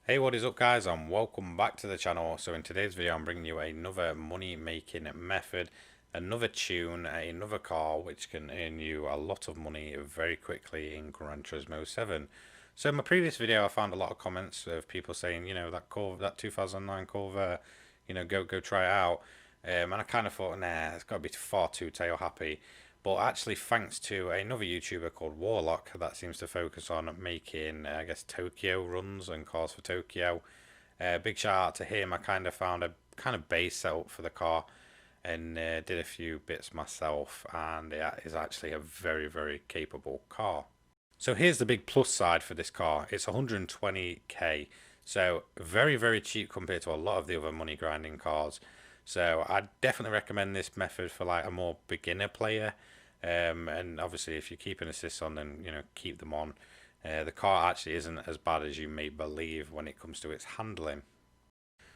Hey, what is up guys, and welcome back to the channel. So in today's video I'm bringing you another money making method, another tune, another car which can earn you a lot of money very quickly in Gran Turismo 7. So in my previous video I found a lot of comments of people saying, that 2009 Corvette, go try it out. And I kind of thought, nah, it's got to be far too tail happy. But actually, thanks to another YouTuber called Warlock that seems to focus on making, I guess, Tokyo runs and cars for Tokyo. Big shout out to him. I kind of found a kind of base setup for the car and did a few bits myself, and it is actually a very, very capable car. So here's the big plus side for this car. It's 120k, so very, very cheap compared to a lot of the other money grinding cars. So I definitely recommend this method for like a more beginner player. And obviously, if you're keeping assists on, then keep them on. The car actually isn't as bad as you may believe when it comes to its handling.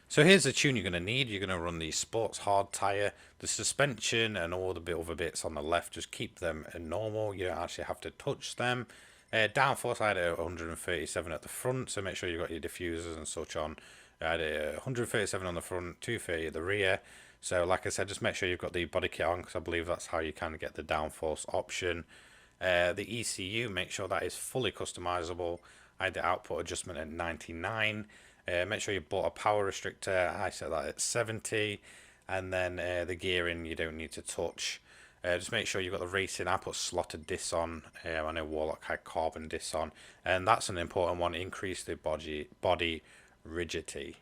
So here's the tune you're going to need. You're going to run the sports hard tyre, the suspension and all the other bits on the left. Just keep them normal. You don't actually have to touch them. Downforce I had a 137 at the front, so make sure you've got your diffusers and such on. I had a 137 on the front, 230 at the rear. So like I said, just make sure you've got the body kit on, because I believe that's how you kind of get the downforce option. The ECU, make sure that is fully customizable. I had the output adjustment at 99. Make sure you bought a power restrictor. I set that at 70. And then the gearing you don't need to touch. Just make sure you've got the racing. I put slotted discs on. I know Warlock had carbon discs on. And that's an important one. Increase the body rigidity.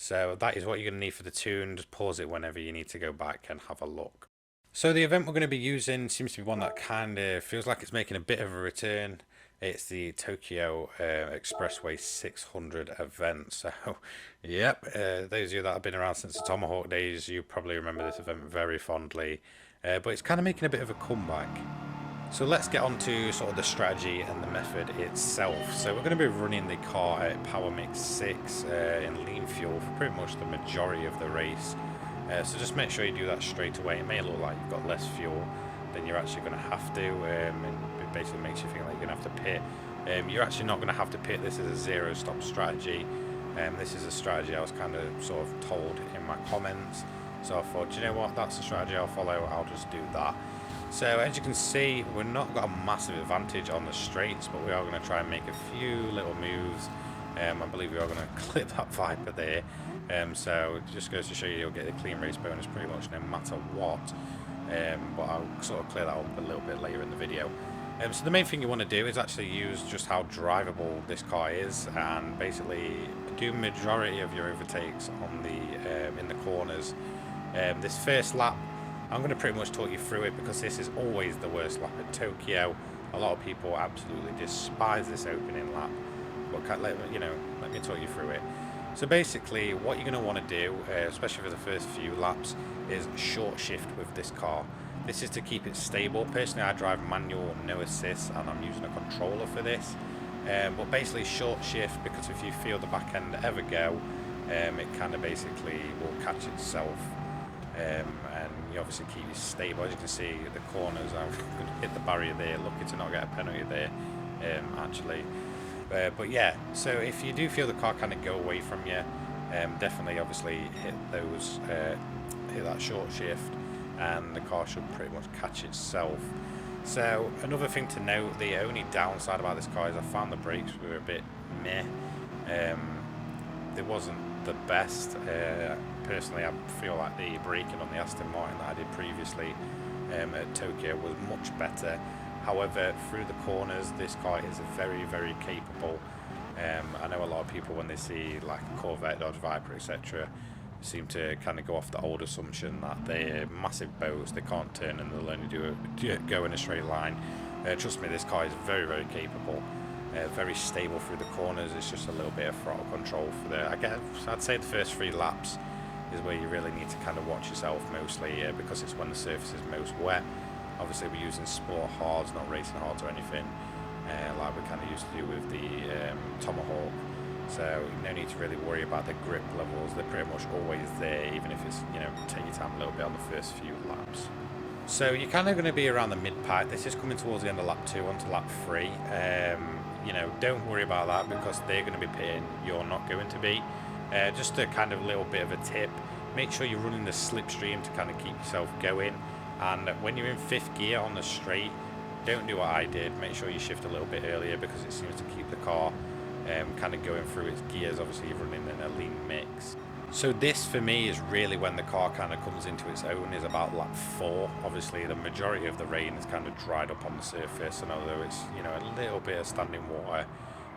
So that is what you're going to need for the tune. Just pause it whenever you need to go back and have a look. So the event we're going to be using seems to be one that kind of feels like it's making a bit of a return. It's the Tokyo Expressway 600 event. So, yep, those of you that have been around since the Tomahawk days, you probably remember this event very fondly. But it's kind of making a bit of a comeback. So let's get on to sort of the strategy and the method itself. So we're going to be running the car at Power Mix 6 in lean fuel for pretty much the majority of the race. So just make sure you do that straight away. It may look like you've got less fuel than you're actually going to have to. And it basically makes you think like you're going to have to pit. You're actually not going to have to pit. This is a zero stop strategy. This is a strategy I was kind of sort of told in my comments. So I thought, you know what, that's the strategy I'll follow. I'll just do that. So as you can see, we've not got a massive advantage on the straights, but we are going to try and make a few little moves. I believe we are going to clip that Viper there. So it just goes to show you, you'll get a clean race bonus pretty much no matter what. But I'll sort of clear that up a little bit later in the video. So the main thing you want to do is actually use just how drivable this car is, and basically do majority of your overtakes on the in the corners. This first lap, I'm going to pretty much talk you through it because this is always the worst lap at Tokyo. A lot of people absolutely despise this opening lap, but let me talk you through it. So basically, what you're going to want to do, especially for the first few laps, is short shift with this car. This is to keep it stable. Personally, I drive manual, no assist, and I'm using a controller for this. But basically, short shift, because if you feel the back end ever go, it kind of basically will catch itself. And you obviously keep it stable. As you can see, the corners, I'm going to hit the barrier there. Lucky to not get a penalty there, actually. But yeah, so if you do feel the car kind of go away from you, definitely obviously hit that short shift, and the car should pretty much catch itself. So another thing to note, the only downside about this car is I found the brakes were a bit meh. They wasn't the best. Personally, I feel like the braking on the Aston Martin that I did previously at Tokyo was much better. However, through the corners, this car is very, very capable. I know a lot of people, when they see like a Corvette, Dodge Viper, etc., seem to kind of go off the old assumption that they're massive boats, they can't turn and they'll only go in a straight line. Trust me, this car is very, very capable. Very stable through the corners. It's just a little bit of throttle control for I'd say the first 3 laps is where you really need to kind of watch yourself mostly, because it's when the surface is most wet. Obviously we're using sport hards, not racing hards or anything, like we kind of used to do with the Tomahawk. So no need to really worry about the grip levels. They're pretty much always there, even if it's, take your time a little bit on the first few laps. So you're kind of going to be around the mid-pack. This is coming towards the end of lap 2 onto lap 3. you know, don't worry about that because they're going to be pitting, you're not going to be. Just a kind of little bit of a tip, make sure you're running the slipstream to kind of keep yourself going, and when you're in 5th gear on the straight, don't do what I did, make sure you shift a little bit earlier because it seems to keep the car kind of going through its gears. Obviously you're running in a lean mix. So this for me is really when the car kind of comes into its own, is about lap 4. Obviously the majority of the rain is kind of dried up on the surface, and although it's, you know, a little bit of standing water,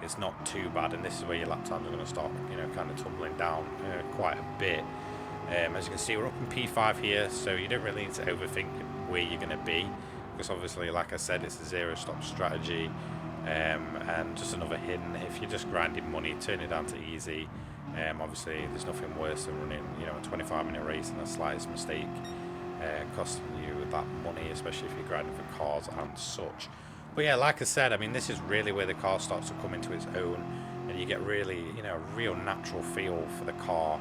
it's not too bad, and this is where your lap times are going to start, you know, kind of tumbling down quite a bit. As you can see, we're up in P5 here, so you don't really need to overthink where you're going to be, because obviously, like I said, it's a zero stop strategy. And just another hidden, if you're just grinding money, turn it down to easy. Obviously there's nothing worse than running, you know, a 25-minute race and the slightest mistake costing you that money, especially if you're grinding for cars and such. But yeah, like I said, I mean, this is really where the car starts to come into its own, and you get really, you know, a real natural feel for the car.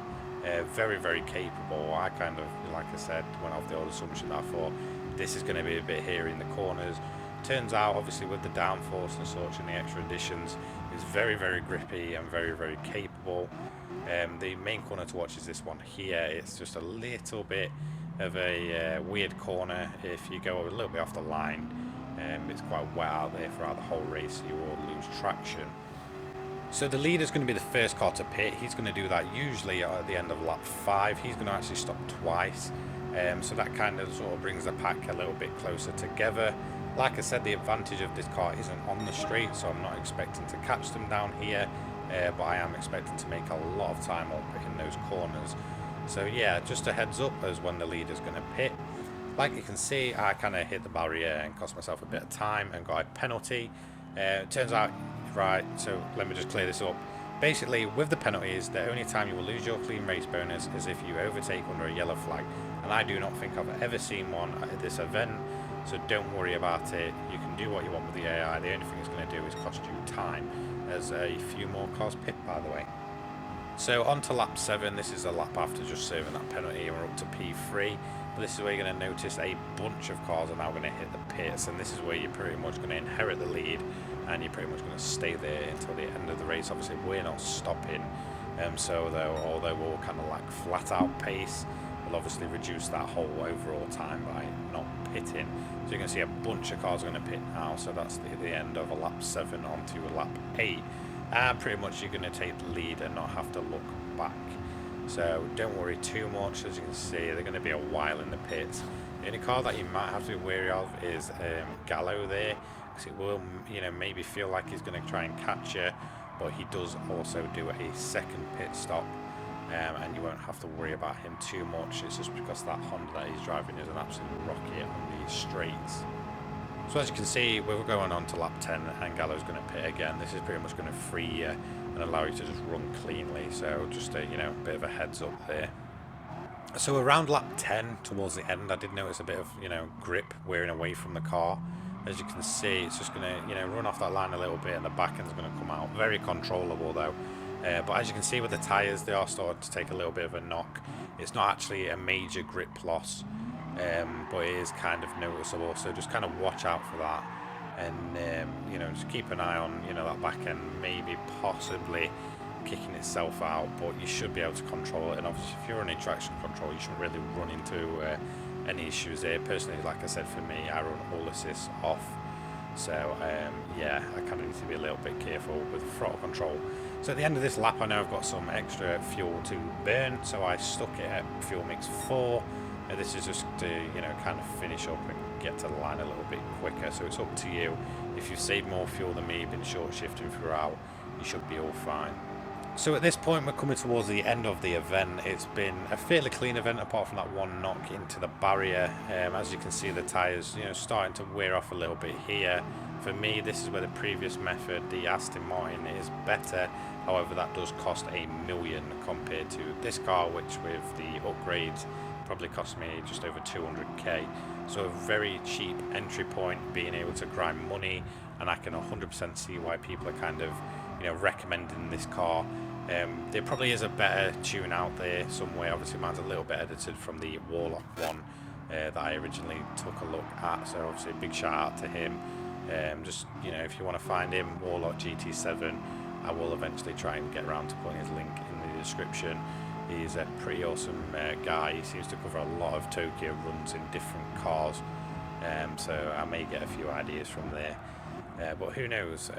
Very, very capable. I kind of, like I said, went off the old assumption that I thought this is going to be a bit here in the corners. Turns out, obviously, with the downforce and such and the extra additions, it's very, very grippy and very, very capable. The main corner to watch is this one here. It's just a little bit of a weird corner. If you go a little bit off the line, it's quite wet out there throughout the whole race, you will lose traction. So the leader's going to be the first car to pit. He's going to do that usually at the end of lap 5. He's going to actually stop twice. So that kind of sort of brings the pack a little bit closer together. Like I said, the advantage of this car isn't on the straight, so I'm not expecting to catch them down here, but I am expecting to make a lot of time up in those corners. So yeah, just a heads up as when the leader's going to pit. Like you can see, I kind of hit the barrier and cost myself a bit of time and got a penalty. Turns out, right, so let me just clear this up. Basically, with the penalties, the only time you will lose your clean race bonus is if you overtake under a yellow flag, and I do not think I've ever seen one at this event. So don't worry about it, you can do what you want with the AI, the only thing it's going to do is cost you time. There's a few more cars pit, by the way. So on to lap 7, this is a lap after just serving that penalty, and we're up to P3. But this is where you're going to notice a bunch of cars are now going to hit the pits, and this is where you're pretty much going to inherit the lead, and you're pretty much going to stay there until the end of the race. Obviously we're not stopping, so although we'll kind of like flat out pace, we'll obviously reduce that whole overall time by not pitting. So you can see a bunch of cars are going to pit now, so that's the end of a lap 7 onto a lap 8, and pretty much you're going to take the lead and not have to look back. So don't worry too much. As you can see, they're going to be a while in the pits. The only car that you might have to be wary of is Gallo there, because it will, you know, maybe feel like he's going to try and catch you, but he does also do a second pit stop. And you won't have to worry about him too much. It's just because that Honda that he's driving is an absolute rocket on these straights. So as you can see, we're going on to lap 10 and Gallo's going to pit again. This is pretty much going to free you and allow you to just run cleanly. So just a, you know, bit of a heads up there. So around lap 10 towards the end, I did notice a bit of, you know, grip wearing away from the car. As you can see, it's just going to, you know, run off that line a little bit, and the back end's going to come out. Very controllable though. But as you can see with the tyres, they are starting to take a little bit of a knock. It's not actually a major grip loss, but it is kind of noticeable, so just kind of watch out for that, and you know, just keep an eye on, you know, that back end maybe possibly kicking itself out, but you should be able to control it. And obviously if you're running traction control, you shouldn't really run into any issues there. Personally, like I said, for me, I run all assists off, so yeah, I kind of need to be a little bit careful with throttle control. So at the end of this lap, I know I've got some extra fuel to burn, so I stuck it at fuel mix 4. This is just to, you know, kind of finish up and get to the line a little bit quicker, so it's up to you. If you save more fuel than me, been short shifting throughout, you should be all fine. So at this point, we're coming towards the end of the event. It's been a fairly clean event apart from that one knock into the barrier. As you can see, the tyres, you know, starting to wear off a little bit here. For me, this is where the previous method, the Aston Martin, is better. However, that does cost $1 million compared to this car, which with the upgrades probably cost me just over 200k. So a very cheap entry point, being able to grind money, and I can 100% see why people are kind of, you know, recommending this car. There probably is a better tune out there somewhere. Obviously mine's a little bit edited from the Warlock one that I originally took a look at, so obviously a big shout out to him. Just, you know, if you want to find him, Warlock GT7, I will eventually try and get around to putting his link in the description. He's a pretty awesome guy. He seems to cover a lot of Tokyo runs in different cars, so I may get a few ideas from there. But who knows?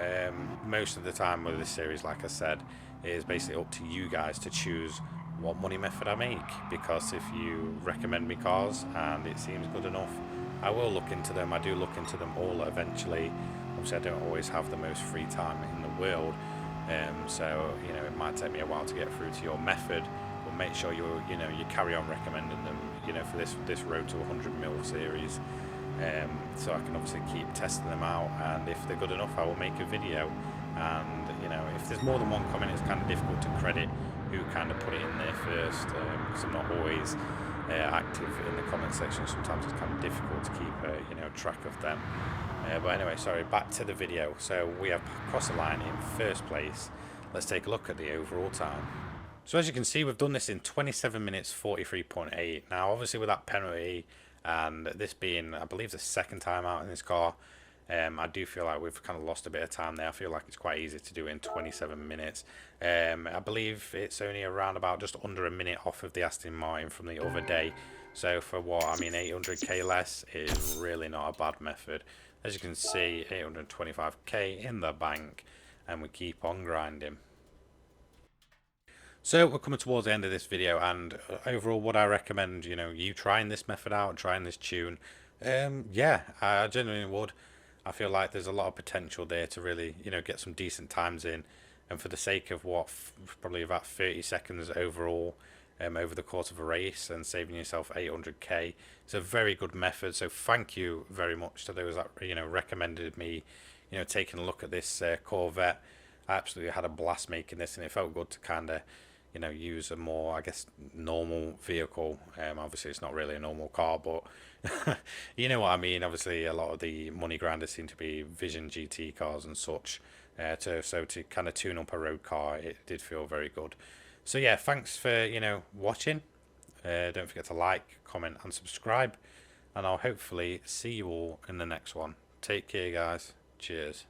Most of the time with this series, like I said, it is basically up to you guys to choose what money method I make, because if you recommend me cars and it seems good enough, I will look into them. I do look into them all eventually. Obviously, I don't always have the most free time in the world, so you know, it might take me a while to get through to your method. But make sure you carry on recommending them. You know, for this road to 100 mil series. So I can obviously keep testing them out, and if they're good enough, I will make a video. And you know, if there's more than one comment, it's kind of difficult to credit who kind of put it in there first, because I'm not always active in the comment section. Sometimes it's kind of difficult to keep you know, track of them. But anyway, sorry, back to the video. So we have crossed the line in first place. Let's take a look at the overall time. So as you can see, we've done this in 27 minutes 43.8. Now obviously with that penalty, and this being, I believe, the second time out in this car, I do feel like we've kind of lost a bit of time there. I feel like it's quite easy to do in 27 minutes. I believe it's only around about just under a minute off of the Aston Martin from the other day. So for what, I mean, 800k less is really not a bad method. As you can see, 825k in the bank, and we keep on grinding. So we're coming towards the end of this video, and overall what I recommend, you know, you trying this method out, trying this tune, yeah, I genuinely would. I feel like there's a lot of potential there to really, you know, get some decent times in, and for the sake of what, probably about 30 seconds overall, over the course of a race, and saving yourself 800k, it's a very good method. So thank you very much to those that, you know, recommended me, you know, taking a look at this Corvette. I absolutely had a blast making this, and it felt good to kind of, you know, use a more, I guess, normal vehicle. Obviously it's not really a normal car, but you know what I mean. Obviously a lot of the money grinders seem to be Vision GT cars and such, so to kind of tune up a road car, it did feel very good. So yeah, thanks for, you know, watching. Don't forget to like, comment and subscribe, and I'll hopefully see you all in the next one. Take care guys. Cheers.